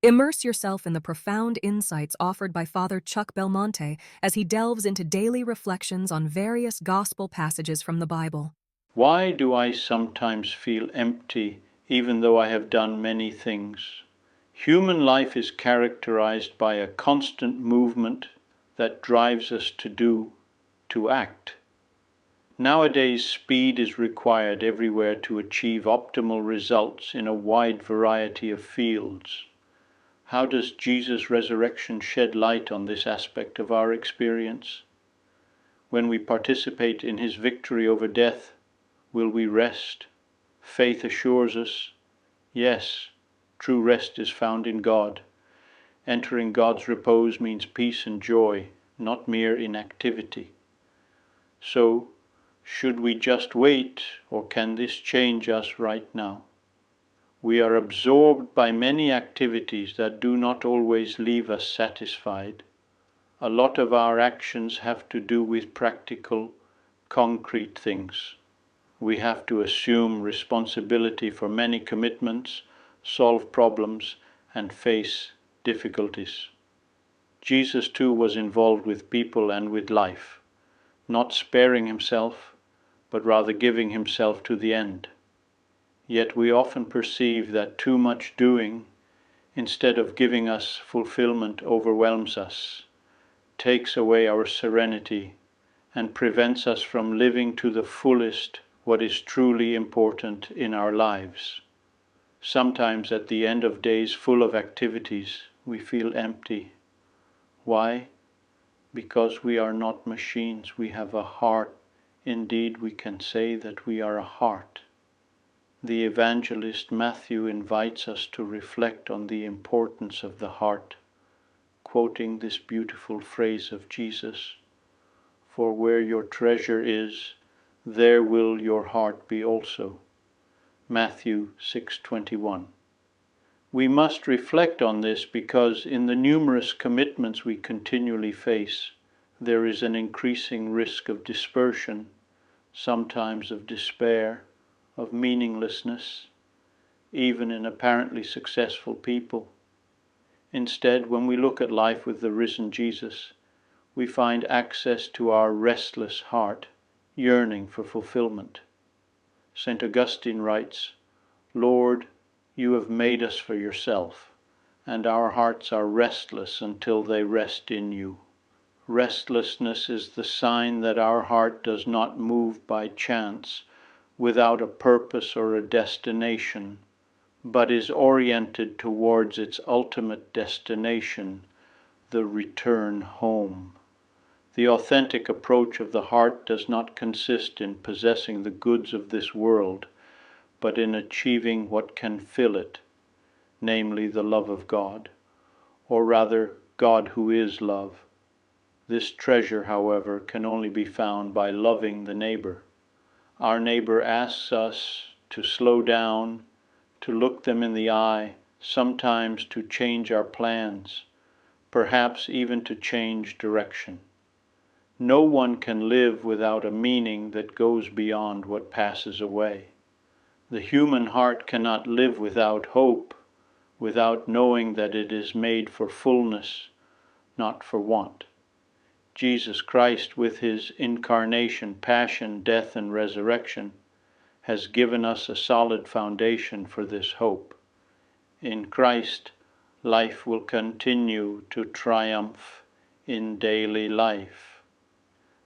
Immerse yourself in the profound insights offered by Father Chuck Belmonte as he delves into daily reflections on various gospel passages from the Bible. Why do I sometimes feel empty even though I have done many things? Human life is characterized by a constant movement that drives us to do, to act. Nowadays, speed is required everywhere to achieve optimal results in a wide variety of fields. How does Jesus' resurrection shed light on this aspect of our experience? When we participate in his victory over death, will we rest? Faith assures us, yes, true rest is found in God. Entering God's repose means peace and joy, not mere inactivity. So, should we just wait, or can this change us right now? We are absorbed by many activities that do not always leave us satisfied. A lot of our actions have to do with practical, concrete things. We have to assume responsibility for many commitments, solve problems, and face difficulties. Jesus too was involved with people and with life, not sparing himself, but rather giving himself to the end. Yet we often perceive that too much doing, instead of giving us fulfillment, overwhelms us, takes away our serenity, and prevents us from living to the fullest what is truly important in our lives. Sometimes at the end of days full of activities, we feel empty. Why? Because we are not machines, we have a heart. Indeed, we can say that we are a heart. The evangelist Matthew invites us to reflect on the importance of the heart, quoting this beautiful phrase of Jesus, "For where your treasure is, there will your heart be also." Matthew 6:21. We must reflect on this because in the numerous commitments we continually face, there is an increasing risk of dispersion, sometimes of despair, of meaninglessness, even in apparently successful people. Instead, when we look at life with the risen Jesus, we find access to our restless heart, yearning for fulfillment. St. Augustine writes, "Lord, you have made us for yourself, and our hearts are restless until they rest in you." Restlessness is the sign that our heart does not move by chance, without a purpose or a destination, but is oriented towards its ultimate destination, the return home. The authentic approach of the heart does not consist in possessing the goods of this world, but in achieving what can fill it, namely the love of God, or rather God who is love. This treasure, however, can only be found by loving the neighbor. Our neighbor asks us to slow down, to look them in the eye, sometimes to change our plans, perhaps even to change direction. No one can live without a meaning that goes beyond what passes away. The human heart cannot live without hope, without knowing that it is made for fullness, not for want. Jesus Christ, with his incarnation, passion, death, and resurrection, has given us a solid foundation for this hope. In Christ, life will continue to triumph in daily life.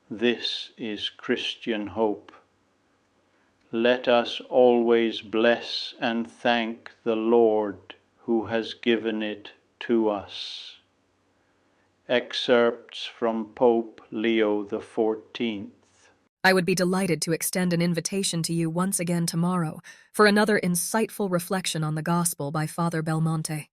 This is Christian hope. Let us always bless and thank the Lord who has given it to us. Excerpts from Pope Leo XIV. I would be delighted to extend an invitation to you once again tomorrow for another insightful reflection on the Gospel by Father Belmonte.